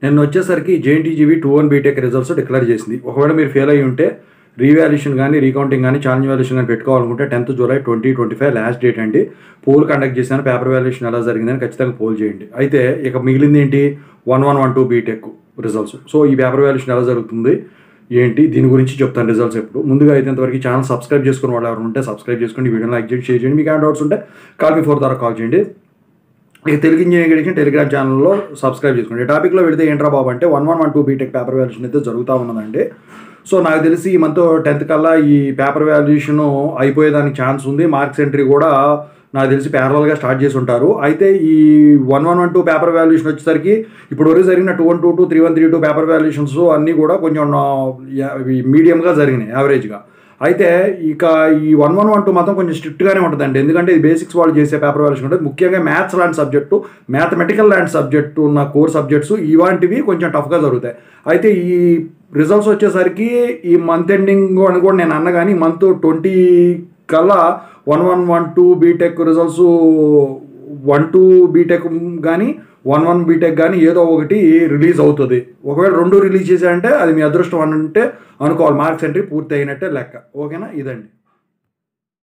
నిన్న వచ్చేసరికి జేఎన్టీజీబీ 2-1 BTech results declare చేసింది. ఒకవేళ మీరు ఫెయిల్ అయ్యి ఉంటే రీవాల్యుయేషన్ కానీ రీకౌంటింగ్ కానీ ఛాలెంజ్ వాల్యుయేషన్ కానీ పెట్టుకోవాలనుకుంటే 10th జూలై 2025 లాస్ట్ డేట్ అండి. పోల్ కండక్ట్ చేశాను, పేపర్ వాల్యుయేషన్ ఎలా జరిగిందని ఖచ్చితంగా పోల్ చేయండి. అయితే ఇక మిగిలింది ఏంటి 1112 బీటెక్ రిజల్ట్స్. సో ఈ పేపర్ వాల్యుయేషన్ ఎలా జరుగుతుంది ఏంటి దీని గురించి చెప్తాను రిజల్ట్స్ ఎప్పుడు. ముందుగా అయితే ఇంతవరకు ఛానల్ సబ్స్క్రైబ్ చేసుకుని వాళ్ళు ఎవరు ఉంటే సబ్స్క్రైబ్ చేసుకోండి, వీడియోని లైక్ చేయండి, షేర్ చేయండి. మీకు ఏమైనా డౌట్స్ ఉంటే కాల్ మీ 4 ద్వారా కాల్ చేయండి. ఇక తెలుగు ఇంజనీరింగ్ ఎడిషన్ టెలిగ్రామ్ ఛానల్లో సబ్స్క్రైబ్ చేసుకోండి. టాపిక్లో వెళితే ఏంట్రా బాబు అంటే 1112 బీటెక్ పేపర్ వాల్యుయేషన్ అయితే జరుగుతూ ఉన్నదండి. సో నాకు తెలిసి ఈ మంత్ 10th కల్లా ఈ పేపర్ వాల్యుయేషన్ అయిపోయేదానికి ఛాన్స్ ఉంది. మార్క్స్ ఎంట్రీ కూడా నాకు తెలిసి ప్యారలల్గా స్టార్ట్ చేసి ఉంటారు. అయితే ఈ 1112 పేపర్ వాల్యుయేషన్ వచ్చేసరికి ఇప్పుడు వరకు జరిగిన 2122 3132 పేపర్ వాల్యుయేషన్స్ అన్నీ కూడా కొంచెం మీడియంగా జరిగినాయి, యావరేజ్గా. అయితే ఇక ఈ 1112 మాత్రం కొంచెం స్ట్రిక్ట్గానే ఉంటుందండి. ఎందుకంటే ఇది బేసిక్స్ వాళ్ళు చేసే పేపర్ వాల్యుయేషన్ ఉంటుంది. ముఖ్యంగా మ్యాథ్స్ లాంటి సబ్జెక్టు, మ్యాథమెటికల్ లాంటి సబ్జెక్టు ఉన్న కోర్ సబ్జెక్ట్స్ ఇలాంటివి కొంచెం టఫ్గా జరుగుతాయి. అయితే ఈ రిజల్ట్స్ వచ్చేసరికి ఈ మంత్ ఎండింగ్ అని కూడా నేను అన్న, కానీ మంత్ 20 కల్లా 1112 బీటెక్ రిజల్ట్స్ 12 బీటెక్ కానీ 11 బీటెక్ కానీ ఏదో ఒకటి రిలీజ్ అవుతుంది. ఒకవేళ 2 రిలీజ్ చేశారంటే అది మీ అదృష్టం అని అంటే అనుకోవాలి, మార్క్స్ ఎంట్రీ పూర్తి అయినట్టే లెక్క. ఓకేనా, ఇదండి.